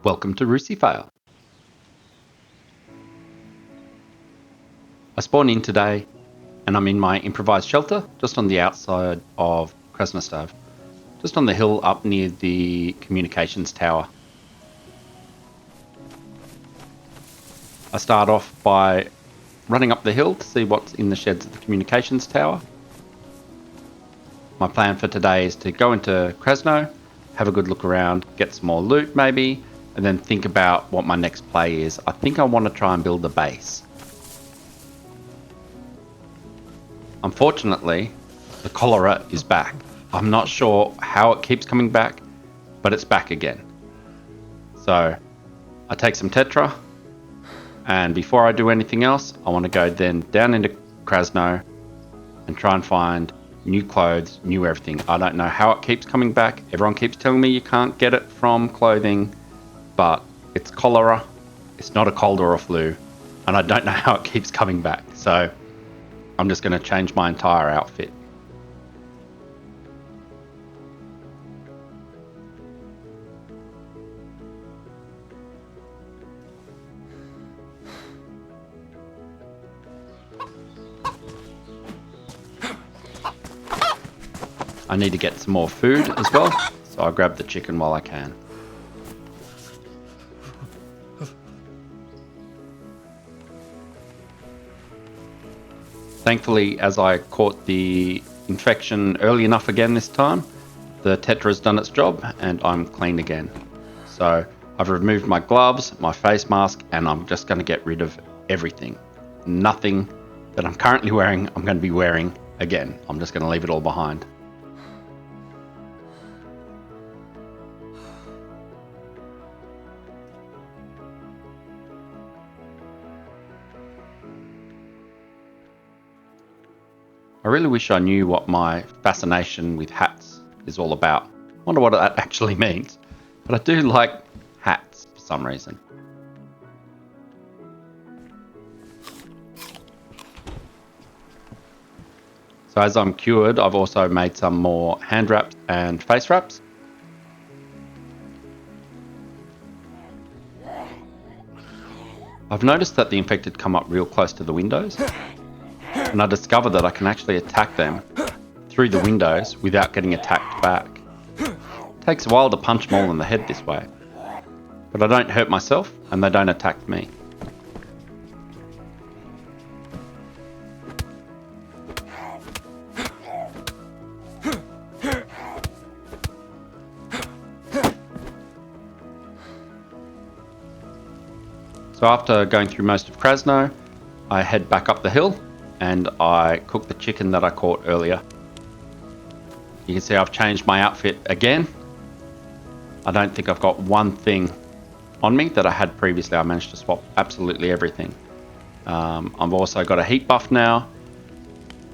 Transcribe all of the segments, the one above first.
Welcome to Rucifail. I spawned in today and I'm in my improvised shelter just on the outside of Krasnostav, just on the hill up near the communications tower. I start off by running up the hill to see what's in the sheds of the communications tower. My plan for today is to go into Krasno, have a good look around, get some more loot maybe, and then think about what my next play is. I think I want to try and build a base. Unfortunately, the cholera is back. I'm not sure how it keeps coming back, but it's back again. So I take some Tetra, and before I do anything else, I want to go then down into Krasno and try and find new clothes, new everything. I don't know how it keeps coming back. Everyone keeps telling me you can't get it from clothing, but it's cholera. It's not a cold or a flu, and I don't know how it keeps coming back. So I'm just going to change my entire outfit. I need to get some more food as well, so I'll grab the chicken while I can. Thankfully, as I caught the infection early enough again this time, the Tetra has done its job and I'm clean again. So I've removed my gloves, my face mask, and I'm just going to get rid of everything. Nothing that I'm currently wearing, I'm going to be wearing again. I'm just going to leave it all behind. I really wish I knew what my fascination with hats is all about. I wonder what that actually means, but I do like hats for some reason. So as I'm cured, I've also made some more hand wraps and face wraps. I've noticed that the infected come up real close to the windows, and I discovered that I can actually attack them through the windows without getting attacked back. It takes a while to punch them all in the head this way, but I don't hurt myself and they don't attack me. So after going through most of Krasno, I head back up the hill and I cook the chicken that I caught earlier. You can see I've changed my outfit again. I don't think I've got one thing on me that I had previously. I managed to swap absolutely everything. I've also got a heat buff now,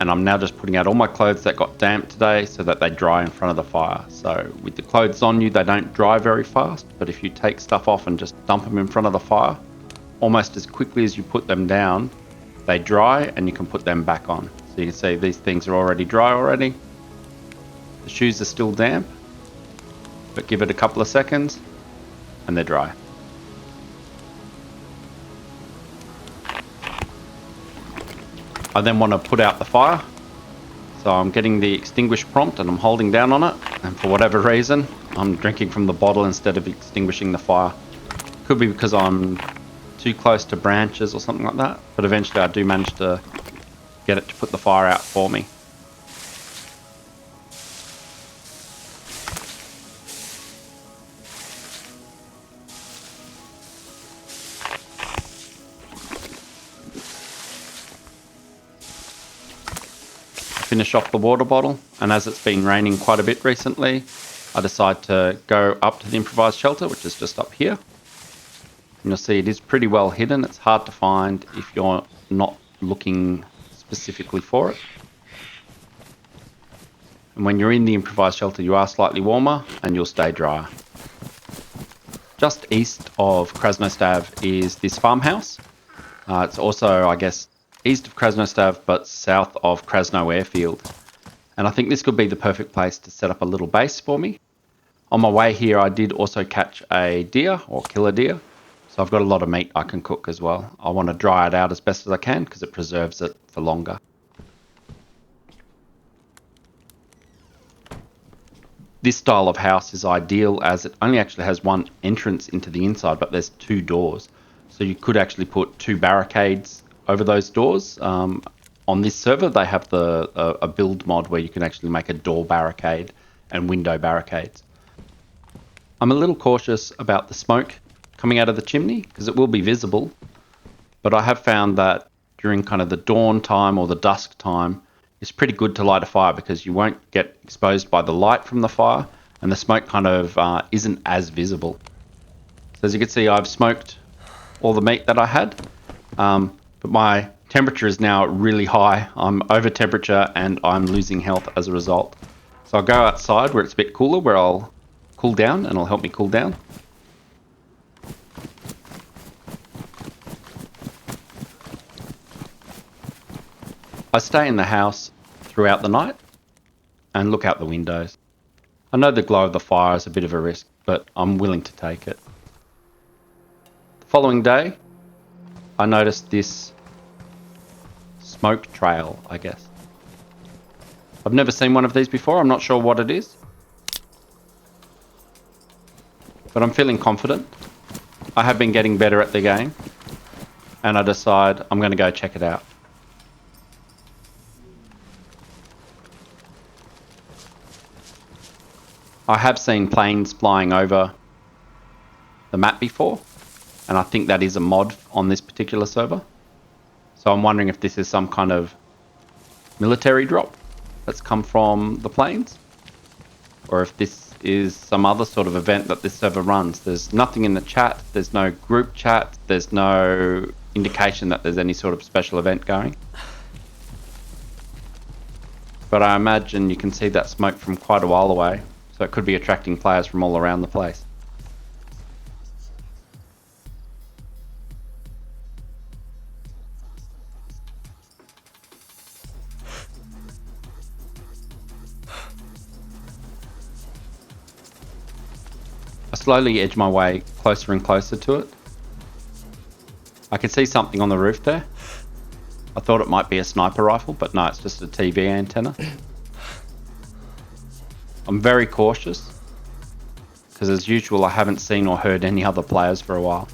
and I'm now just putting out all my clothes that got damp today so that they dry in front of the fire. So with the clothes on you, they don't dry very fast, but if you take stuff off and just dump them in front of the fire, almost as quickly as you put them down, they dry and you can put them back on. So you can see these things are already dry already. The shoes are still damp, but give it a couple of seconds and they're dry. I then want to put out the fire. So I'm getting the extinguish prompt and I'm holding down on it. And for whatever reason, I'm drinking from the bottle instead of extinguishing the fire. Could be because I'm too close to branches or something like that, but eventually I do manage to get it to put the fire out for me. Finish off the water bottle, and as it's been raining quite a bit recently, I decide to go up to the improvised shelter, which is just up here. And you'll see it is pretty well hidden. It's hard to find if you're not looking specifically for it. And when you're in the improvised shelter, you are slightly warmer and you'll stay drier. Just east of Krasnostav is this farmhouse. It's also, I guess, east of Krasnostav, but south of Krasno airfield. And I think this could be the perfect place to set up a little base for me. On my way here, I did also catch a deer or kill a deer. So I've got a lot of meat I can cook as well. I want to dry it out as best as I can because it preserves it for longer. This style of house is ideal as it only actually has one entrance into the inside, but there's 2 doors. So you could actually put 2 barricades over those doors. On this server, they have a build mod where you can actually make a door barricade and window barricades. I'm a little cautious about the smoke coming out of the chimney because it will be visible, but I have found that during kind of the dawn time or the dusk time, it's pretty good to light a fire because you won't get exposed by the light from the fire and the smoke kind of isn't as visible. So as you can see, I've smoked all the meat that I had, but my temperature is now really high. I'm over temperature and I'm losing health as a result. So I'll go outside where it's a bit cooler, where I'll cool down and it'll help me cool down. I stay in the house throughout the night and look out the windows. I know the glow of the fire is a bit of a risk, but I'm willing to take it. The following day, I noticed this smoke trail, I guess. I've never seen one of these before. I'm not sure what it is, but I'm feeling confident. I have been getting better at the game, and I decide I'm going to go check it out. I have seen planes flying over the map before, and I think that is a mod on this particular server. So I'm wondering if this is some kind of military drop that's come from the planes, or if this is some other sort of event that this server runs. There's nothing in the chat, there's no group chat, there's no indication that there's any sort of special event going. But I imagine you can see that smoke from quite a while away. So it could be attracting players from all around the place. I slowly edge my way closer and closer to it. I can see something on the roof there. I thought it might be a sniper rifle, but no, it's just a TV antenna. I'm very cautious because, as usual, I haven't seen or heard any other players for a while.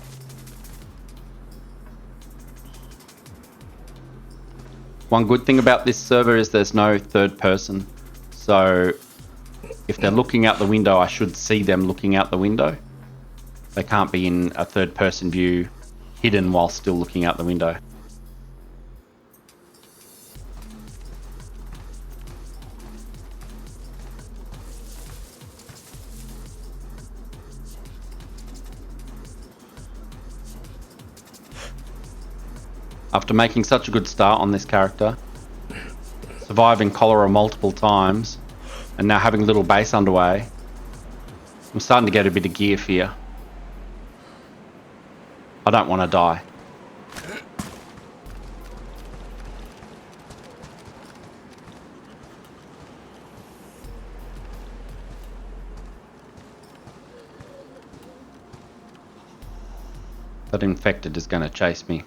One good thing about this server is there's no third person, so if they're looking out the window, I should see them looking out the window. They can't be in a third person view hidden while still looking out the window. After making such a good start on this character, surviving cholera multiple times, and now having a little base underway, I'm starting to get a bit of gear fear. I don't want to die. That infected is going to chase me.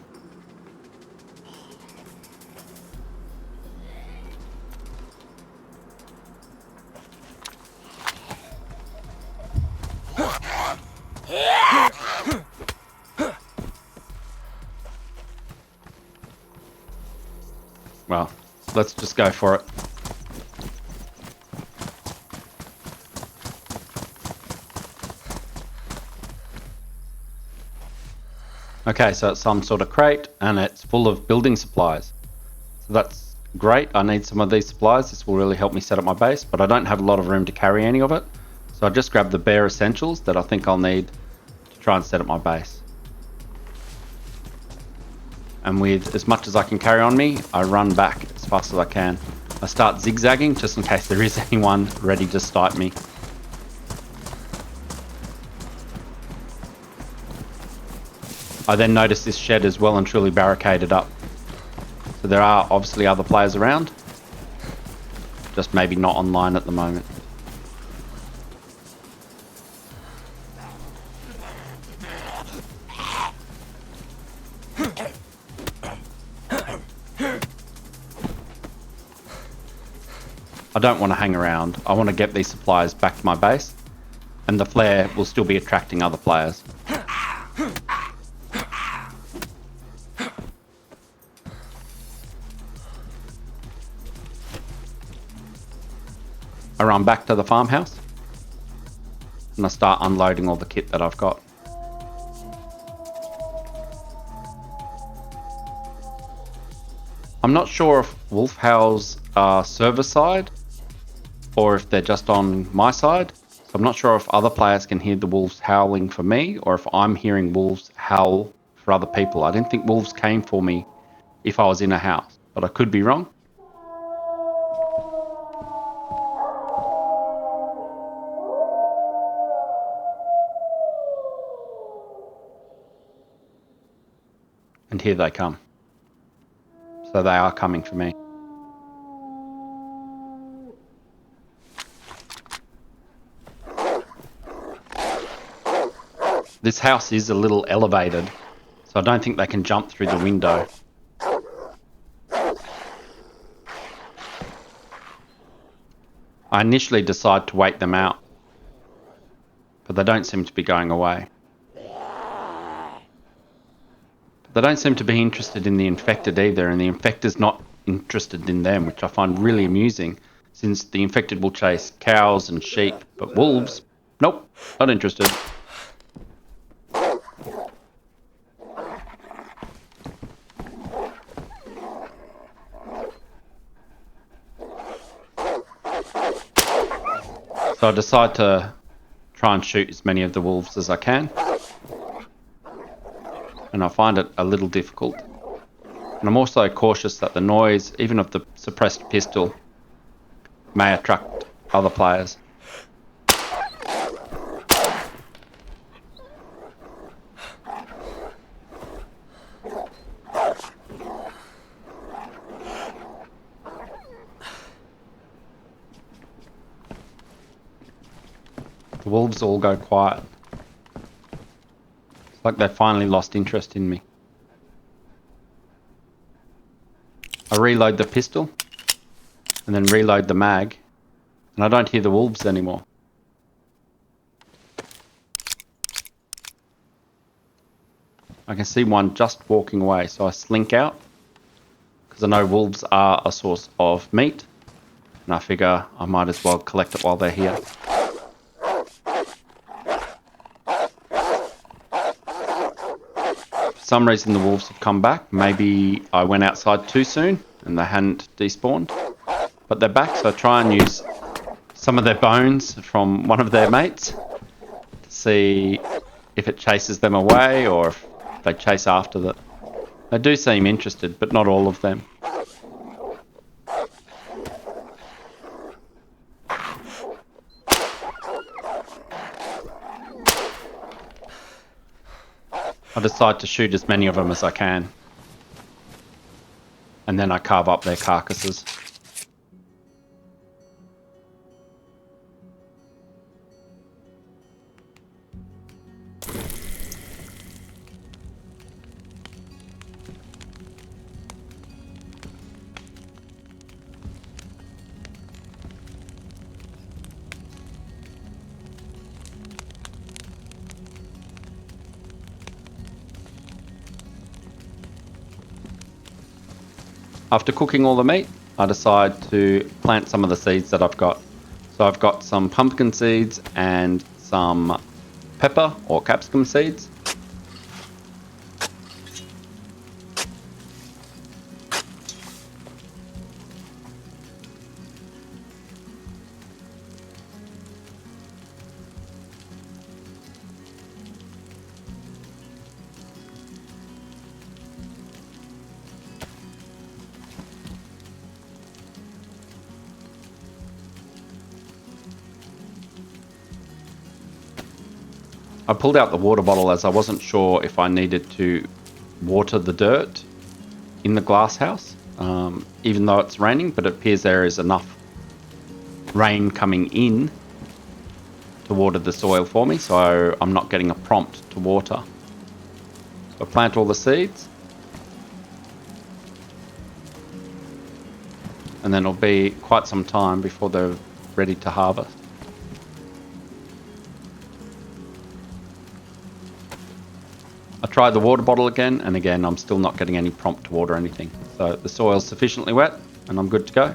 Well, let's just go for it. Okay, so it's some sort of crate and it's full of building supplies. So that's great. I need some of these supplies. This will really help me set up my base, but I don't have a lot of room to carry any of it. So I just grabbed the bare essentials that I think I'll need to try and set up my base. And with as much as I can carry on me, I run back as fast as I can. I start zigzagging just in case there is anyone ready to snipe me. I then notice this shed is well and truly barricaded up. So there are obviously other players around, just maybe not online at the moment. I don't want to hang around. I want to get these supplies back to my base, and the flare will still be attracting other players. I run back to the farmhouse and I start unloading all the kit that I've got. I'm not sure if wolf howls are server side or if they're just on my side. So I'm not sure if other players can hear the wolves howling for me or if I'm hearing wolves howl for other people. I didn't think wolves came for me if I was in a house, but I could be wrong. And here they come. So they are coming for me. This house is a little elevated, so I don't think they can jump through the window. I initially decide to wait them out, but they don't seem to be going away. They don't seem to be interested in the infected either, and the infected's not interested in them, which I find really amusing, since the infected will chase cows and sheep, but wolves, nope, not interested. So I decide to try and shoot as many of the wolves as I can. And I find it a little difficult. And I'm also cautious that the noise, even of the suppressed pistol, may attract other players. The wolves all go quiet. It's like they finally lost interest in me. I reload the pistol and then reload the mag, and I don't hear the wolves anymore. I can see one just walking away, so I slink out because I know wolves are a source of meat, and I figure I might as well collect it while they're here. For some reason the wolves have come back. Maybe I went outside too soon and they hadn't despawned, but they're back, so I try and use some of their bones from one of their mates to see if it chases them away or if they chase after that. They do seem interested, but not all of them. I decide to shoot as many of them as I can, and then I carve up their carcasses. After cooking all the meat, I decide to plant some of the seeds that I've got. So I've got some pumpkin seeds and some pepper or capsicum seeds. I pulled out the water bottle as I wasn't sure if I needed to water the dirt in the glass house, even though it's raining, but it appears there is enough rain coming in to water the soil for me, so I'm not getting a prompt to water. So I plant all the seeds, and then it'll be quite some time before they're ready to harvest. I tried the water bottle again, and again I'm still not getting any prompt to water anything. So the soil's sufficiently wet and I'm good to go.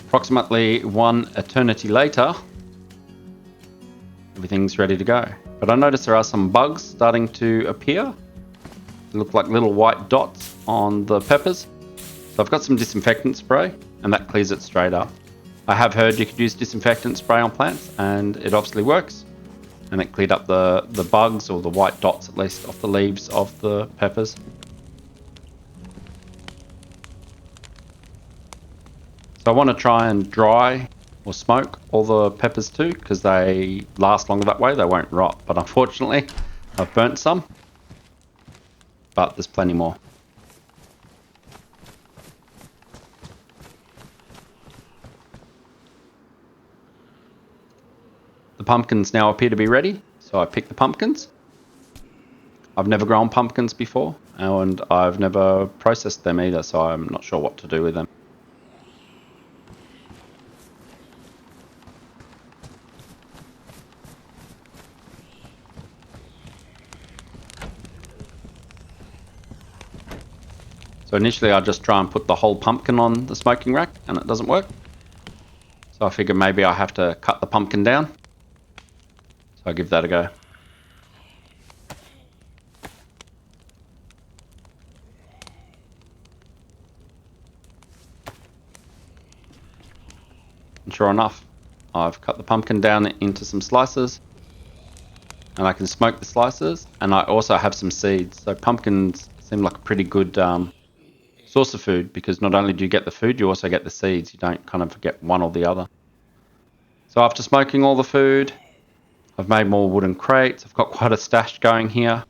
Approximately 1 eternity later, everything's ready to go. But I notice there are some bugs starting to appear. They look like little white dots on the peppers. So I've got some disinfectant spray and that clears it straight up. I have heard you could use disinfectant spray on plants and it obviously works. And it cleared up the bugs, or the white dots at least, off the leaves of the peppers. So I want to try and dry or smoke all the peppers too, because they last longer that way, they won't rot. But unfortunately, I've burnt some, but there's plenty more. The pumpkins now appear to be ready, so I picked the pumpkins. I've never grown pumpkins before, and I've never processed them either, so I'm not sure what to do with them. So initially I just try and put the whole pumpkin on the smoking rack and it doesn't work. So I figured maybe I have to cut the pumpkin down. So I give that a go. And sure enough, I've cut the pumpkin down into some slices. And I can smoke the slices, and I also have some seeds. So pumpkins seem like a pretty good source of food, because not only do you get the food, you also get the seeds. You don't kind of get one or the other. So after smoking all the food, I've made more wooden crates. I've got quite a stash going here.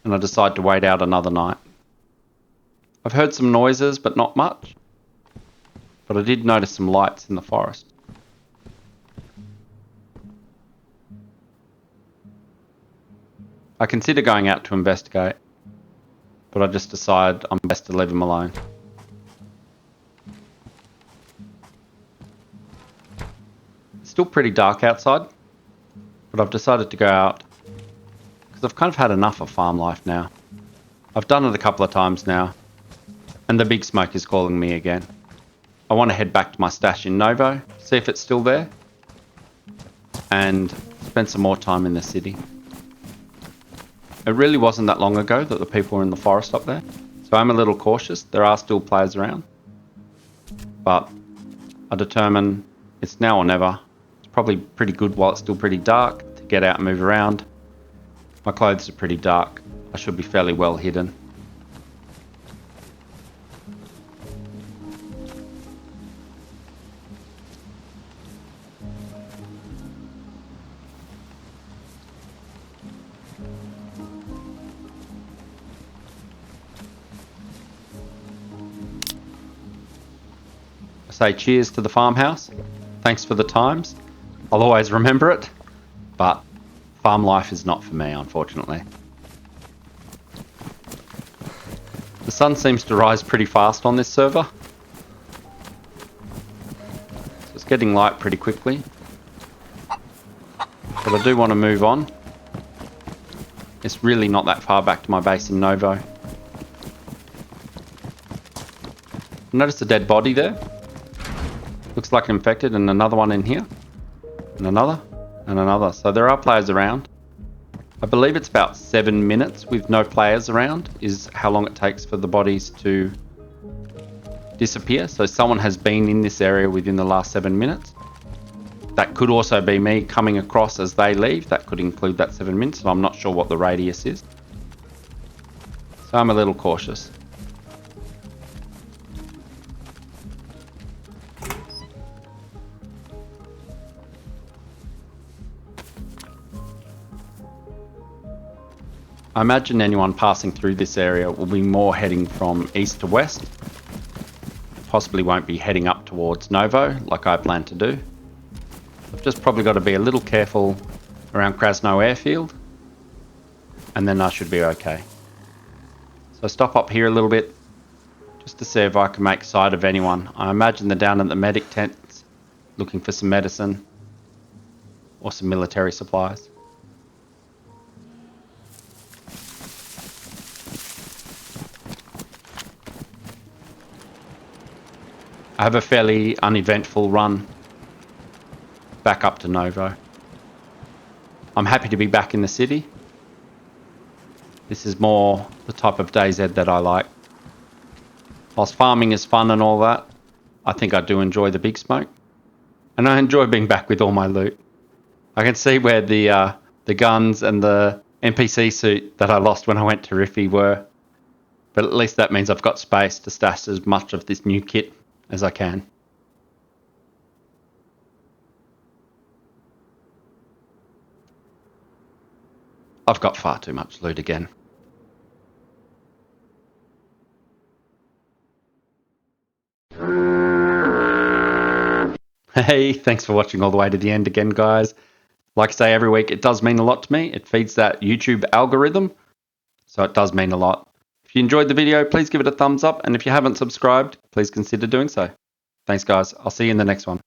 And I decide to wait out another night. I've heard some noises, but not much. But I did notice some lights in the forest. I consider going out to investigate, but I just decide I'm best to leave them alone. It's still pretty dark outside, but I've decided to go out because I've kind of had enough of farm life now. I've done it a couple of times now, and the big smoke is calling me again. I want to head back to my stash in Novo, see if it's still there, and spend some more time in the city. It really wasn't that long ago that the people were in the forest up there, so I'm a little cautious. There are still players around, but I determine it's now or never. It's probably pretty good while it's still pretty dark to get out and move around. My clothes are pretty dark. I should be fairly well hidden. Say cheers to the farmhouse. Thanks for the times. I'll always remember it, but farm life is not for me, unfortunately. The sun seems to rise pretty fast on this server, so it's getting light pretty quickly. But I do want to move on. It's really not that far back to my base in Novo. I noticed a dead body there. Looks like an infected, and another one in here, and another, and another. So there are players around. I believe it's about 7 minutes with no players around is how long it takes for the bodies to disappear. So someone has been in this area within the last 7 minutes. That could also be me coming across as they leave. That could include that 7 minutes. So I'm not sure what the radius is. So I'm a little cautious. I imagine anyone passing through this area will be more heading from east to west. possibly won't be heading up towards Novo like I plan to do. I've just probably got to be a little careful around Krasno airfield, and then I should be okay. So stop up here a little bit just to see if I can make sight of anyone. I imagine they're down at the medic tents looking for some medicine or some military supplies. I have a fairly uneventful run back up to Novo. I'm happy to be back in the city. This is more the type of DayZ that I like. Whilst farming is fun and all that, I think I do enjoy the big smoke. And I enjoy being back with all my loot. I can see where the guns and the NPC suit that I lost when I went to Rucifa were. But at least that means I've got space to stash as much of this new kit as I can. I've got far too much loot again. Hey, thanks for watching all the way to the end again, guys. Like I say every week, it does mean a lot to me. It feeds that YouTube algorithm, so it does mean a lot. If you enjoyed the video, please give it a thumbs up, and if you haven't subscribed, please consider doing so. Thanks, guys. I'll see you in the next one.